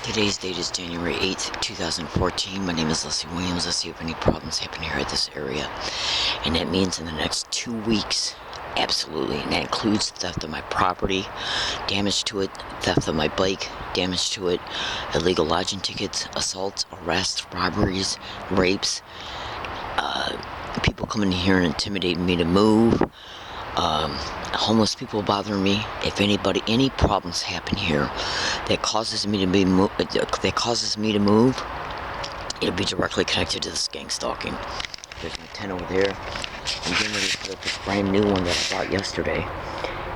Today's date is January 8th, 2014. My name is Leslie Williams. Let's see if any problems happen here at this area. And that means in the next 2 weeks, absolutely. And that includes theft of my property, damage to it, theft of my bike, damage to it, illegal lodging tickets, assaults, arrests, robberies, rapes, people coming here and intimidating me to move, homeless people bothering me. If any problems happen here that causes me to move, it'll be directly connected to this gang stalking. There's my tent over there. I'm getting ready to put up this brand new one that I bought yesterday,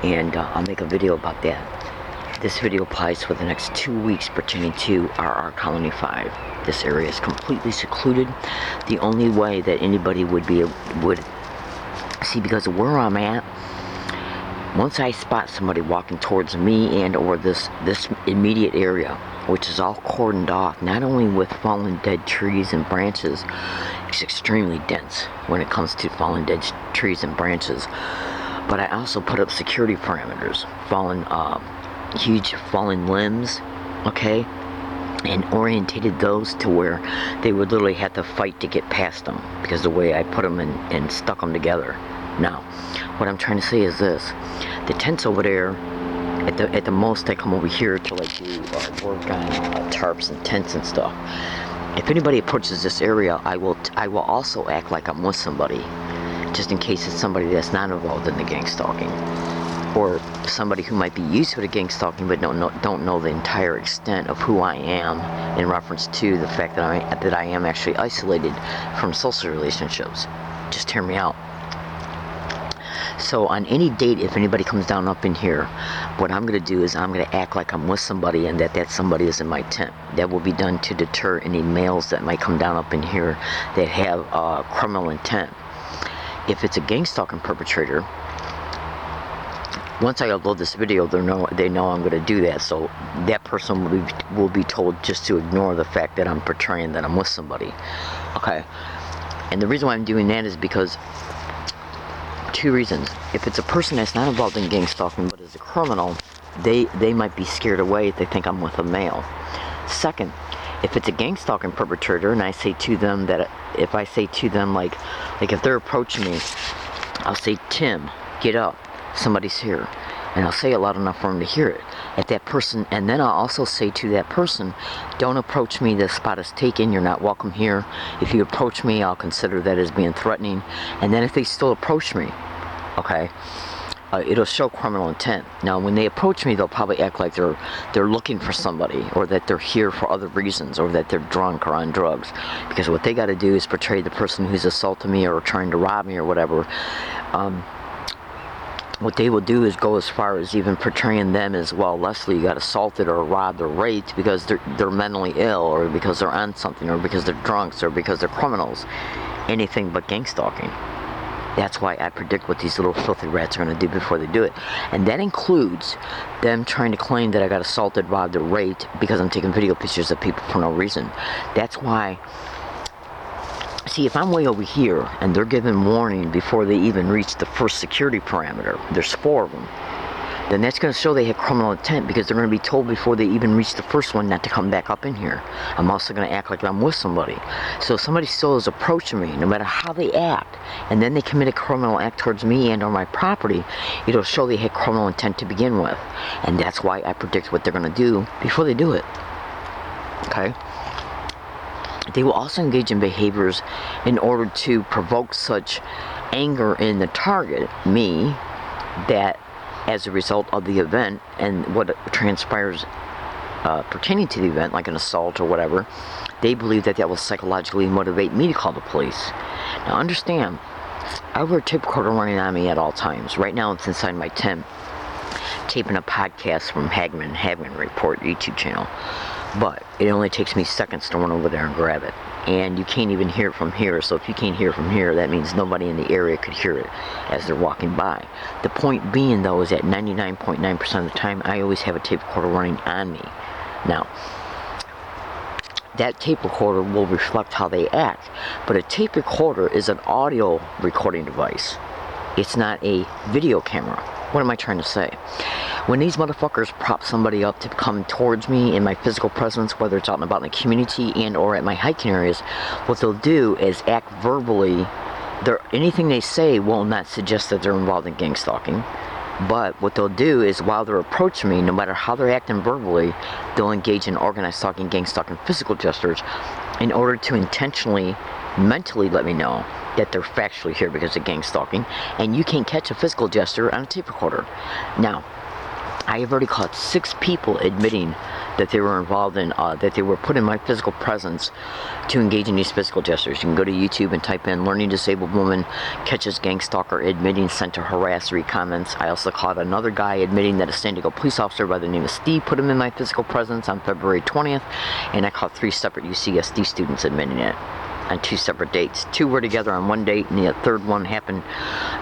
and I'll make a video about that. This video applies for the next 2 weeks pertaining to RR Colony 5. This area is completely secluded. The only way that anybody would see, because of where I'm at, once I spot somebody walking towards me and or this immediate area, which is all cordoned off, not only with fallen dead trees and branches, it's extremely dense when it comes to fallen dead trees and branches, but I also put up security parameters, huge fallen limbs, okay, and orientated those to where they would literally have to fight to get past them because the way I put them and stuck them together. Now, what I'm trying to say is this: the tents over there, at the most, I come over here to like do work on tarps and tents and stuff. If anybody approaches this area, I will also act like I'm with somebody, just in case it's somebody that's not involved in the gang stalking, or somebody who might be used to the gang stalking but don't know the entire extent of who I am in reference to the fact that I am actually isolated from social relationships. Just hear me out. So on any date, if anybody comes down up in here, what I'm going to do is I'm going to act like I'm with somebody and that somebody is in my tent. That will be done to deter any males that might come down up in here that have criminal intent. If it's a gang stalking perpetrator, once I upload this video, they know I'm going to do that. So that person will be told just to ignore the fact that I'm portraying that I'm with somebody. Okay. And the reason why I'm doing that is because 2 reasons. If it's a person that's not involved in gang stalking but is a criminal, they might be scared away if they think I'm with a male. Second, if it's a gang stalking perpetrator and I say to them that, if I say to them like if they're approaching me, I'll say, "Tim, get up, somebody's here," and I'll say it loud enough for them to hear it. At that person, and then I'll also say to that person, "Don't approach me, the spot is taken, you're not welcome here. If you approach me, I'll consider that as being threatening." And then if they still approach me, okay, it'll show criminal intent. Now when they approach me, they'll probably act like they're looking for somebody, or that they're here for other reasons, or that they're drunk or on drugs, because what they got to do is portray the person who's assaulting me or trying to rob me or whatever. What they will do is go as far as even portraying them as, "Well, Leslie, you got assaulted or robbed or raped because they're mentally ill, or because they're on something, or because they're drunks, or because they're criminals." Anything but gang stalking. That's why I predict what these little filthy rats are going to do before they do it. And that includes them trying to claim that I got assaulted, robbed, or raped because I'm taking video pictures of people for no reason. That's why. See, if I'm way over here and they're given warning before they even reach the first security parameter, there's 4 of them, then that's going to show they have criminal intent, because they're going to be told before they even reach the first one not to come back up in here. I'm also going to act like I'm with somebody. So if somebody still is approaching me, no matter how they act, and then they commit a criminal act towards me and or my property, it'll show they had criminal intent to begin with. And that's why I predict what they're going to do before they do it. Okay? They will also engage in behaviors in order to provoke such anger in the target, me, that as a result of the event and what transpires pertaining to the event, like an assault or whatever, they believe that will psychologically motivate me to call the police. Now understand, I wear a tape recorder running on me at all times. Right now it's inside my tent, taping a podcast from Hagman Report YouTube channel. But it only takes me seconds to run over there and grab it. And you can't even hear it from here. So if you can't hear it from here, that means nobody in the area could hear it as they're walking by. The point being, though, is that 99.9% of the time, I always have a tape recorder running on me. Now, that tape recorder will reflect how they act. But a tape recorder is an audio recording device. It's not a video camera. What am I trying to say? When these motherfuckers prop somebody up to come towards me in my physical presence, whether it's out and about in the community and or at my hiking areas, what they'll do is act verbally. Anything they say will not suggest that they're involved in gang stalking. But what they'll do is, while they're approaching me, no matter how they're acting verbally, they'll engage in organized stalking, gang stalking, physical gestures in order to intentionally, mentally let me know that they're factually here because of gang stalking. And you can't catch a physical gesture on a tape recorder. Now, I have already caught 6 people admitting that they were involved in, that they were put in my physical presence to engage in these physical gestures. You can go to YouTube and type in "learning disabled woman catches gang stalker admitting sent to harass," read comments. I also caught another guy admitting that a San Diego police officer by the name of Steve put him in my physical presence on February 20th, and I caught 3 separate UCSD students admitting it on 2 separate dates. 2 were together on one date, and the third one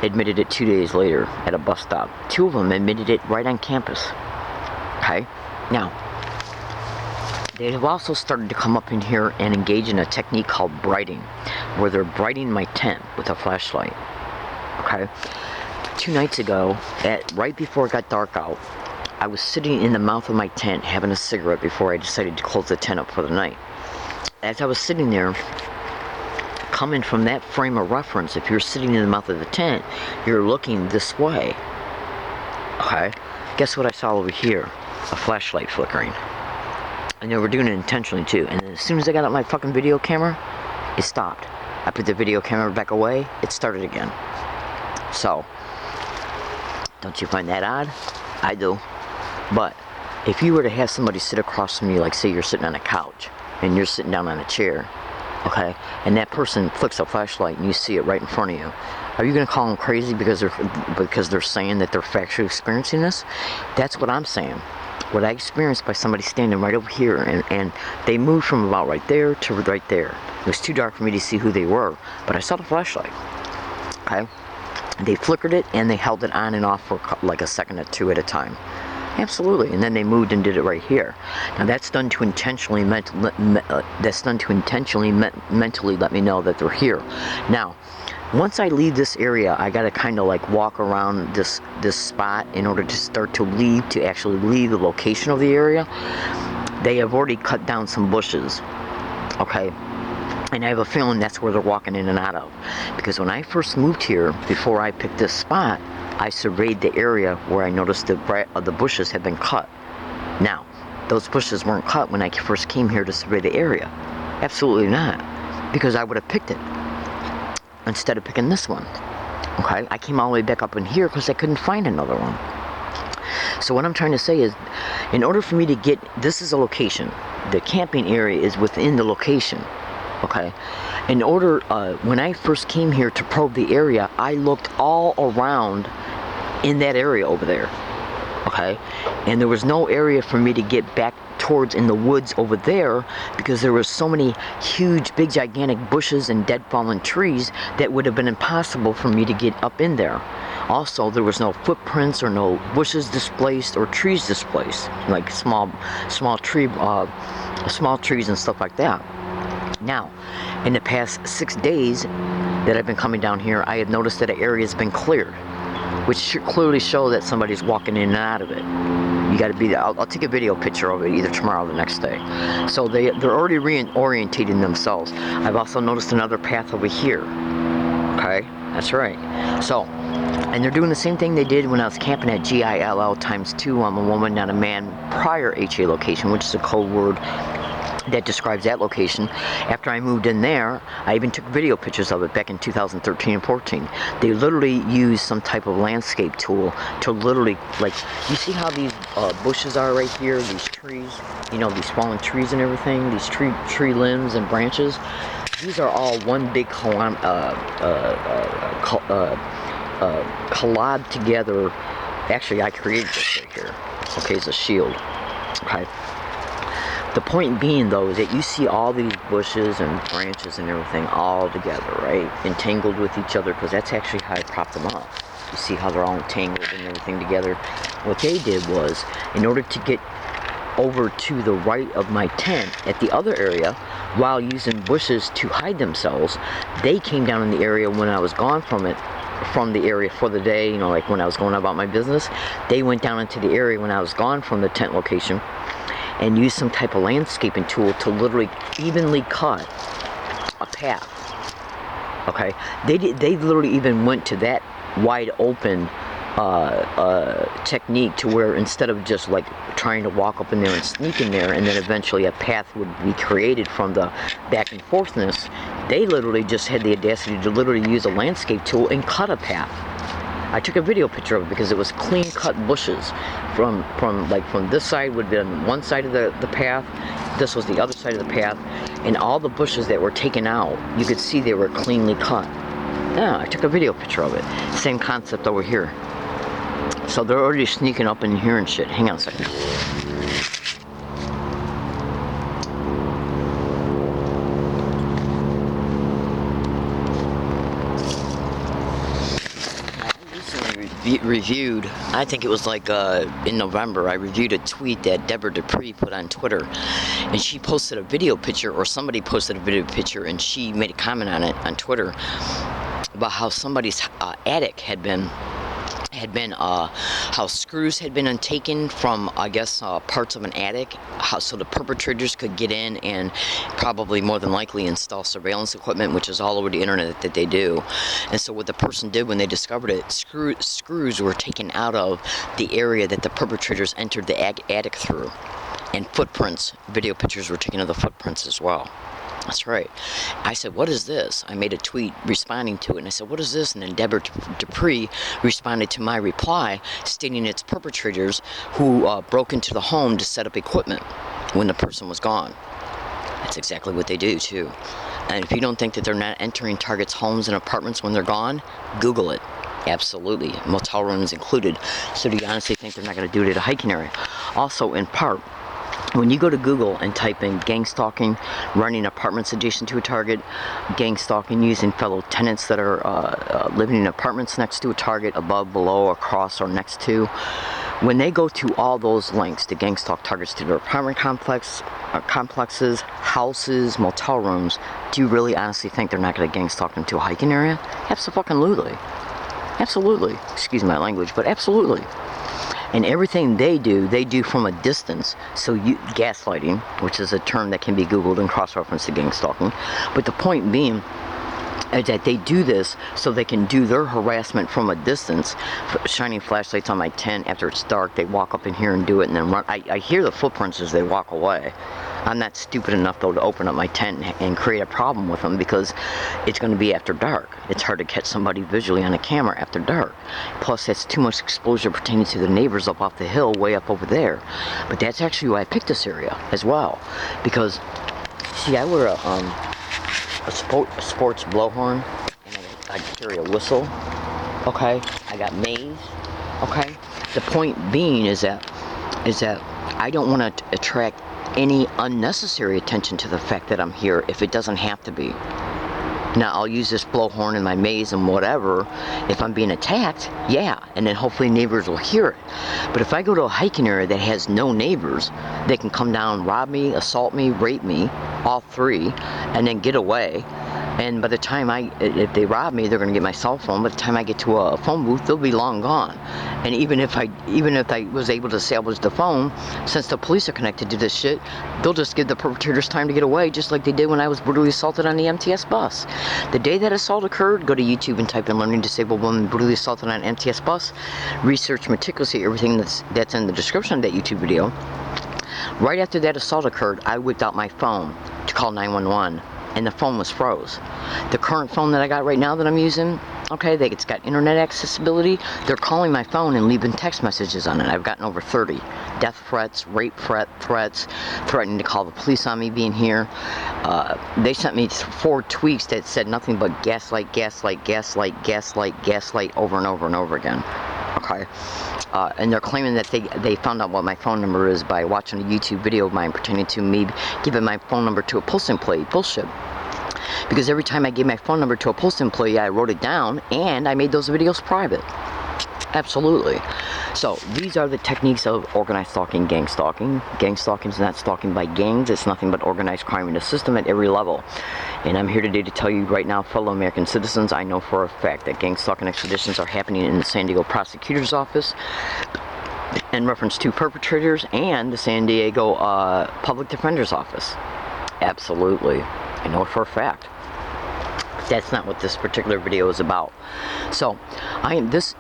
admitted it 2 days later at a bus stop. 2 of them admitted it right on campus. Okay? Now, they have also started to come up in here and engage in a technique called brighting, where they're brighting my tent with a flashlight. Okay? 2 nights ago, right before it got dark out, I was sitting in the mouth of my tent having a cigarette before I decided to close the tent up for the night. As I was sitting there, coming from that frame of reference, if you're sitting in the mouth of the tent, you're looking this way. Okay? Guess what I saw over here? A flashlight flickering. And they were doing it intentionally too. And as soon as I got out my fucking video camera, it stopped. I put the video camera back away, it started again. So, don't you find that odd? I do. But if you were to have somebody sit across from you, like say you're sitting on a couch and you're sitting down on a chair, okay, and that person flicks a flashlight and you see it right in front of you, are you going to call them crazy because they're saying that they're factually experiencing this? That's what I'm saying. What I experienced by somebody standing right over here, and they moved from about right there to right there. It was too dark for me to see who they were, but I saw the flashlight. Okay? They flickered it and they held it on and off for like a second or 2 at a time. Absolutely. And then they moved and did it right here. Now that's done to intentionally mentally let me know that they're here. Now, once I leave this area, I gotta kind of like walk around this spot in order to start to actually leave the location of the area. They have already cut down some bushes, okay? And I have a feeling that's where they're walking in and out of. Because when I first moved here, before I picked this spot, I surveyed the area where I noticed the bushes had been cut. Now, those bushes weren't cut when I first came here to survey the area. Absolutely not. Because I would have picked it instead of picking this one. Okay, I came all the way back up in here because I couldn't find another one. So what I'm trying to say is, in order for me to get, this is a location. The camping area is within the location. Okay, in order, when I first came here to probe the area, I looked all around in that area over there. Okay, and there was no area for me to get back towards in the woods over there because there were so many huge, big, gigantic bushes and dead fallen trees that would have been impossible for me to get up in there. Also, there was no footprints or no bushes displaced or trees displaced, like small trees and stuff like that. Now, in the past 6 days that I've been coming down here, I have noticed that an area has been cleared, which should clearly show that somebody's walking in and out of it. You got to be there. I'll take a video picture of it either tomorrow or the next day. So they're already reorientating themselves. I've also noticed another path over here. Okay, that's right. So, and they're doing the same thing they did when I was camping at GILL ×2. I'm a woman, not a man, prior HA location, which is a code word that describes that location. After I moved in there, I even took video pictures of it back in 2013 and 14. They literally used some type of landscape tool to literally, like, you see how these bushes are right here, these trees, you know, these fallen trees and everything, these tree limbs and branches. These are all one big collab together. Actually, I created this right here. Okay, it's a shield. Okay. The point being, though, is that you see all these bushes and branches and everything all together, right? Entangled with each other, because that's actually how I propped them up. You see how they're all entangled and everything together. What they did was, in order to get over to the right of my tent at the other area, while using bushes to hide themselves, they came down in the area when I was gone from it from the area for the day, like when I was going about my business. They went down into the area when I was gone from the tent location and used some type of landscaping tool to literally evenly cut a path. Okay, they literally even went to that wide open technique to where instead of just like trying to walk up in there and sneak in there and then eventually a path would be created from the back and forthness, they literally just had the audacity to literally use a landscape tool and cut a path. I took a video picture of it because it was clean cut bushes from this side would be on one side of the path, this was the other side of the path, and all the bushes that were taken out, you could see they were cleanly cut. Yeah, I took a video picture of it. Same concept over here. So they're already sneaking up in here and shit. Hang on a second. Reviewed, I think it was like in November, I reviewed a tweet that Deborah Dupree put on Twitter, and she posted a video picture, or somebody posted a video picture, and she made a comment on it on Twitter about how somebody's attic had been how screws had been untaken from, I guess, parts of an attic, so the perpetrators could get in and probably more than likely install surveillance equipment, which is all over the internet that they do. And so what the person did when they discovered it, screws were taken out of the area that the perpetrators entered the attic through, and footprints, video pictures were taken of the footprints as well. That's right. I said, what is this? I made a tweet responding to it, and I said, what is this? And then Deborah Dupree responded to my reply, stating it's perpetrators who broke into the home to set up equipment when the person was gone. That's exactly what they do, too. And if you don't think that they're not entering targets' homes and apartments when they're gone, Google it. Absolutely. Motel rooms included. So do you honestly think they're not going to do it at a hiking area? Also, in part, when you go to Google and type in gang stalking, running apartments adjacent to a target, gang stalking using fellow tenants that are living in apartments next to a target, above, below, across, or next to, when they go to all those links to gang stalk targets to their apartment complexes, houses, motel rooms, do you really honestly think they're not going to gang stalk them to a hiking area? Absolutely. Absolutely. Excuse my language, but absolutely. And everything they do from a distance. So gaslighting, which is a term that can be Googled and cross-referenced to gang stalking. But the point being is that they do this so they can do their harassment from a distance, shining flashlights on my tent after it's dark. They walk up in here and do it and then run. I hear the footprints as they walk away. I'm not stupid enough, though, to open up my tent and create a problem with them, because it's going to be after dark. It's hard to catch somebody visually on a camera after dark. Plus, that's too much exposure pertaining to the neighbors up off the hill, way up over there. But that's actually why I picked this area as well. Because, see, I wear a sports blowhorn, and I carry a whistle. Okay? I got maze. Okay? The point being is that I don't want to attract any unnecessary attention to the fact that I'm here if it doesn't have to be. Now, I'll use this blowhorn in my maze and whatever if I'm being attacked, yeah, and then hopefully neighbors will hear it. But if I go to a hiking area that has no neighbors, they can come down, rob me, assault me, rape me, all three, and then get away. And by the time if they rob me, they're going to get my cell phone. By the time I get to a phone booth, they'll be long gone. And even if I was able to salvage the phone, since the police are connected to this shit, they'll just give the perpetrators time to get away, just like they did when I was brutally assaulted on the MTS bus. The day that assault occurred, go to YouTube and type in "learning disabled woman brutally assaulted on an MTS bus." Research meticulously everything that's in the description of that YouTube video. Right after that assault occurred, I whipped out my phone to call 911. And the phone was froze. The current phone that I got right now that I'm using, okay, it's got internet accessibility. They're calling my phone and leaving text messages on it. I've gotten over 30 death threats, rape threats, threatening to call the police on me being here. They sent me 4 tweets that said nothing but gaslight, gaslight, gaslight, gaslight, gaslight over and over and over again. Okay. And they're claiming that they found out what my phone number is by watching a YouTube video of mine pertaining to me giving my phone number to a post employee. Bullshit. Because every time I gave my phone number to a post employee, I wrote it down and I made those videos private. Absolutely. So these are the techniques of organized stalking, gang stalking. Gang stalking is not stalking by gangs. It's nothing but organized crime in the system at every level. And I'm here today to tell you right now, fellow American citizens, I know for a fact that gang stalking expeditions are happening in the San Diego Prosecutor's Office in reference to perpetrators and the San Diego Public Defender's Office. Absolutely. I know it for a fact. That's not what this particular video is about. So, this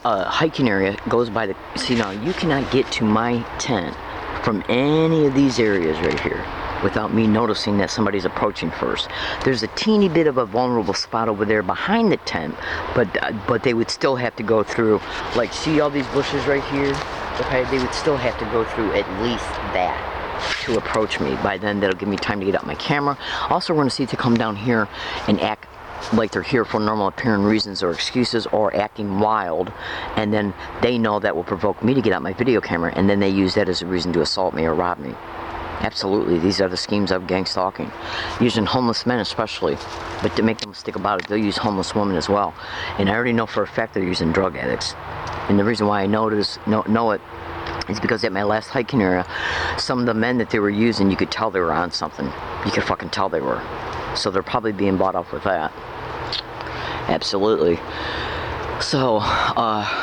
hiking area goes by the. See, now you cannot get to my tent from any of these areas right here without me noticing that somebody's approaching first. There's a teeny bit of a vulnerable spot over there behind the tent, but they would still have to go through. Like, see all these bushes right here? Okay, they would still have to go through at least that to approach me. By then, that'll give me time to get out my camera. Also, we're going to see if they come down here and act like they're here for normal appearing reasons or excuses, or acting wild, and then they know that will provoke me to get out my video camera, and then they use that as a reason to assault me or rob me. Absolutely, these are the schemes of gang stalking. Using homeless men especially, but to make no mistake about it, they'll use homeless women as well. And I already know for a fact they're using drug addicts. And the reason why I know it is because at my last hiking area, some of the men that they were using, you could tell they were on something. You could fucking tell they were. So they're probably being bought off with that. Absolutely. So,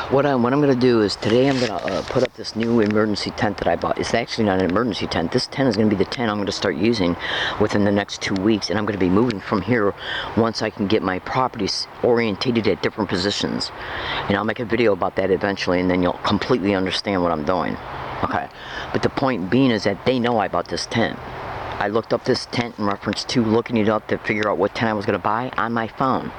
what I'm going to do is today I'm going to put up this new emergency tent that I bought. It's actually not an emergency tent. This tent is going to be the tent I'm going to start using within the next 2 weeks. And I'm going to be moving from here once I can get my properties orientated at different positions. And I'll make a video about that eventually, and then you'll completely understand what I'm doing. Okay. But the point being is that they know I bought this tent. I looked up this tent in reference to looking it up to figure out what tent I was going to buy on my phone.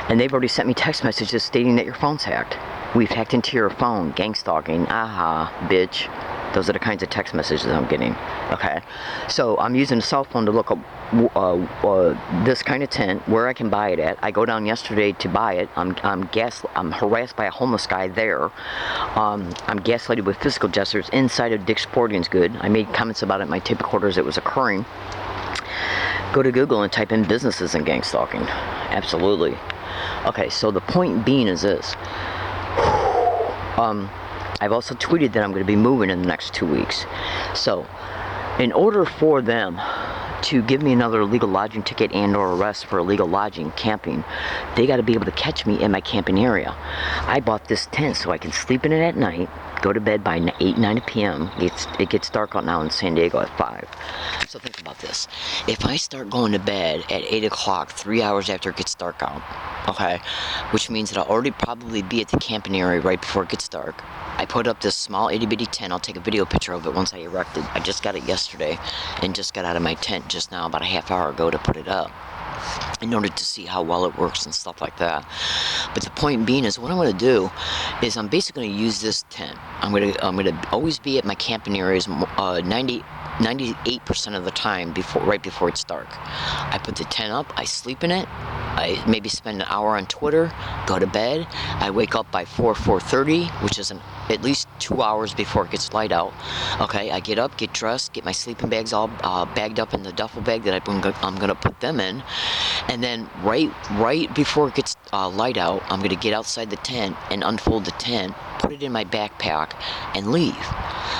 And they've already sent me text messages stating that your phone's hacked. We've hacked into your phone. Gang stalking. Aha, bitch. Those are the kinds of text messages I'm getting. Okay. So I'm using a cell phone to look up this kind of tent, where I can buy it at. I go down yesterday to buy it. I'm harassed by a homeless guy there. I'm gaslighted with physical gestures inside of Dick's Sporting Goods. I made comments about it in my tape recorders. It was occurring. Go to Google and type in businesses and gang stalking. Absolutely. Okay, so the point being is this. I've also tweeted that I'm going to be moving in the next 2 weeks. So, in order for them to give me another illegal lodging ticket and or arrest for illegal lodging, camping, they got to be able to catch me in my camping area. I bought this tent so I can sleep in it at night, go to bed by 8, 9 p.m. It gets dark out now in San Diego at 5. So think about this. If I start going to bed at 8 o'clock, 3 hours after it gets dark out, okay, which means that I'll already probably be at the camping area right before it gets dark. I put up this small itty-bitty tent. I'll take a video picture of it once I erect it. I just got it yesterday and just got out of my tent just now about a half hour ago to put it up in order to see how well it works and stuff like that. But the point being is, what I'm going to do is I'm basically going to use this tent. I'm going to always be at my camping areas 98% of the time right before it's dark. I put the tent up, I sleep in it, I maybe spend an hour on Twitter, go to bed, I wake up by 4:30, which is at least 2 hours before it gets light out. Okay, I get up, get dressed, get my sleeping bags all bagged up in the duffel bag that I'm going to put them in, and then right before it gets light out, I'm going to get outside the tent and unfold the tent, put it in my backpack, and leave.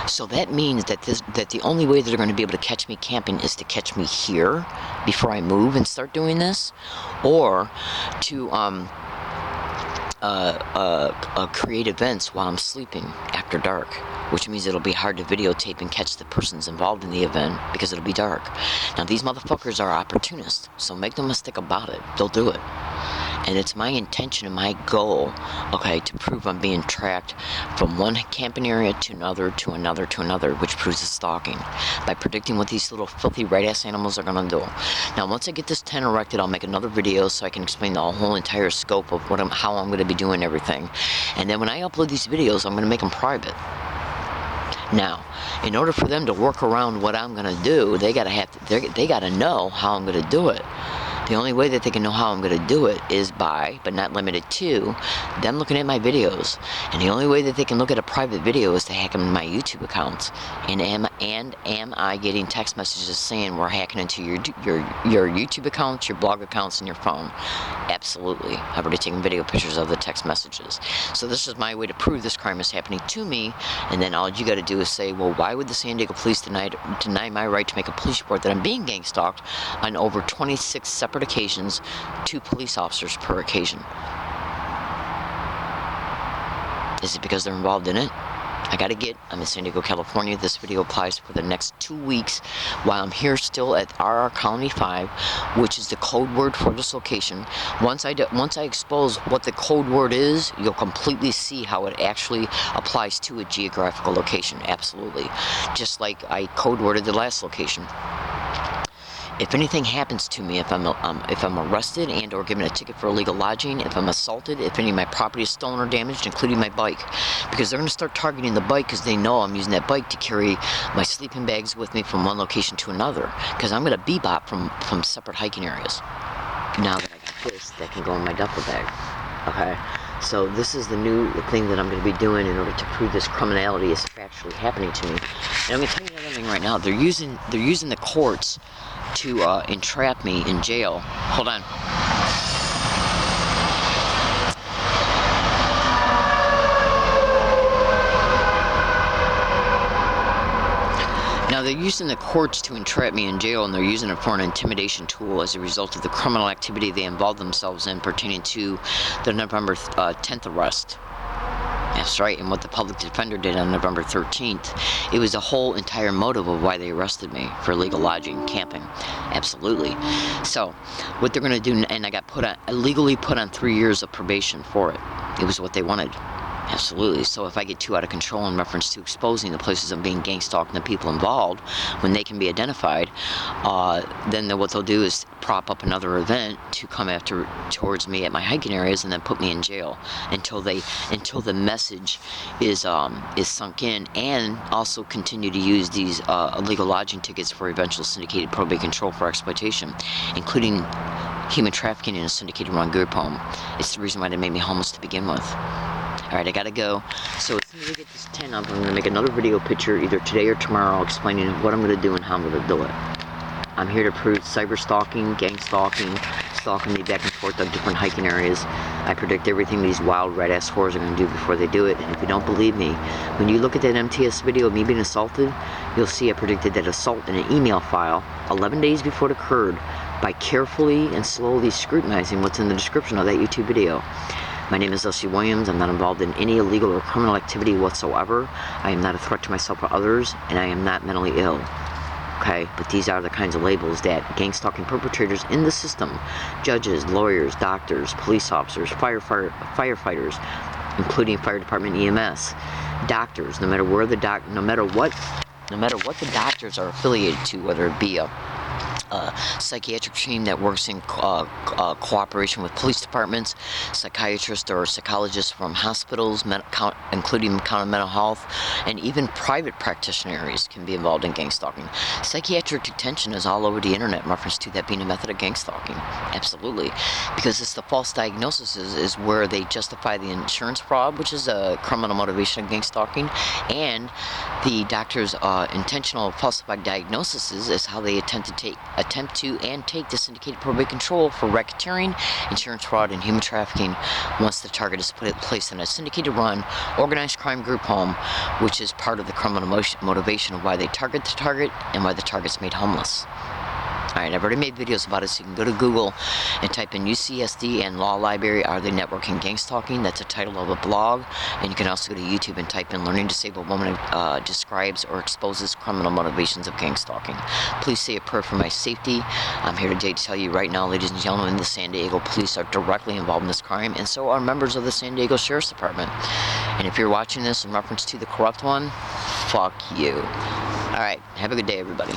So that means that the only way that they're going to be able to catch me camping is to catch me here before I move and start doing this, or to create events while I'm sleeping after dark, which means it'll be hard to videotape and catch the persons involved in the event because it'll be dark. Now, these motherfuckers are opportunists, so make no mistake about it, they'll do it. And it's my intention and my goal, okay, to prove I'm being tracked from one camping area to another, to another, to another, which proves it's stalking, by predicting what these little filthy right-ass animals are going to do. Now, once I get this tent erected, I'll make another video so I can explain the whole entire scope of how I'm going to be doing everything. And then when I upload these videos, I'm going to make them private. Now, in order for them to work around what I'm going to do, they got to know how I'm going to do it. The only way that they can know how I'm going to do it is by, but not limited to, them looking at my videos. And the only way that they can look at a private video is to hack into my YouTube accounts. And am I getting text messages saying we're hacking into your YouTube accounts, your blog accounts, and your phone? Absolutely. I've already taken video pictures of the text messages. So this is my way to prove this crime is happening to me. And then all you got to do is say, well, why would the San Diego police deny my right to make a police report that I'm being gang stalked on over 26 separate occasions, 2 police officers per occasion? Is it because they're involved in it? I'm in San Diego, California. This video applies for the next 2 weeks while I'm here still at RR Colony 5, which is the code word for this location. Once I expose what the code word is, you'll completely see how it actually applies to a geographical location. Absolutely. Just like I code worded the last location. If anything happens to me, if I'm arrested and or given a ticket for illegal lodging, if I'm assaulted, if any of my property is stolen or damaged, including my bike, because they're going to start targeting the bike because they know I'm using that bike to carry my sleeping bags with me from one location to another, because I'm going to bebop from separate hiking areas. Now that I got this, that can go in my duffel bag. Okay? So this is the new thing that I'm going to be doing in order to prove this criminality is factually happening to me. And I'm going to tell you another thing right now. They're using the courts to entrap me in jail. Hold on. Now they're using the courts to entrap me in jail, and they're using it for an intimidation tool as a result of the criminal activity they involved themselves in pertaining to the November 10th arrest. That's right, and what the public defender did on November 13th. It was the whole entire motive of why they arrested me for illegal lodging, camping. Absolutely. So, what they're going to do, and I got illegally put on 3 years of probation for it. It was what they wanted. Absolutely. So if I get too out of control in reference to exposing the places of being gang stalked and the people involved, when they can be identified, then what they'll do is prop up another event to come towards me at my hiking areas and then put me in jail until the message is sunk in, and also continue to use these illegal lodging tickets for eventual syndicated probate control for exploitation, including human trafficking in a syndicated run group home. It's the reason why they made me homeless to begin with. Alright, I gotta go. So as soon as I get this 10 up, I'm gonna make another video picture either today or tomorrow explaining what I'm gonna do and how I'm gonna do it. I'm here to prove cyber stalking, gang stalking, stalking me back and forth of different hiking areas. I predict everything these wild red ass whores are gonna do before they do it. And if you don't believe me, when you look at that MTS video of me being assaulted, you'll see I predicted that assault in an email file 11 days before it occurred by carefully and slowly scrutinizing what's in the description of that YouTube video. My name is Leslie Williams. I'm not involved in any illegal or criminal activity whatsoever. I am not a threat to myself or others, and I am not mentally ill. Okay, but these are the kinds of labels that gang stalking perpetrators in the system, judges, lawyers, doctors, police officers, firefighters, including fire department, EMS, doctors, no matter what the doctors are affiliated to, whether it be a psychiatric team that works in cooperation with police departments, psychiatrists or psychologists from hospitals, including county mental health, and even private practitioners can be involved in gang stalking. Psychiatric detention is all over the internet in reference to that being a method of gang stalking. Absolutely. Because it's the false diagnosis is where they justify the insurance fraud, which is a criminal motivation of gang stalking, and the doctor's intentional falsified diagnosis is how they attempt to take the syndicated probate control for racketeering, insurance fraud, and human trafficking once the target is placed in a syndicated run, organized crime group home, which is part of the criminal motivation of why they target the target and why the target's made homeless. Alright, I've already made videos about it, so you can go to Google and type in UCSD and Law Library, Are They Networking Gang Stalking? That's the title of a blog. And you can also go to YouTube and type in Learning Disabled Woman Describes or Exposes Criminal Motivations of Gang Stalking. Please say a prayer for my safety. I'm here today to tell you right now, ladies and gentlemen, the San Diego police are directly involved in this crime, and so are members of the San Diego Sheriff's Department. And if you're watching this in reference to the corrupt one, fuck you. Alright, have a good day, everybody.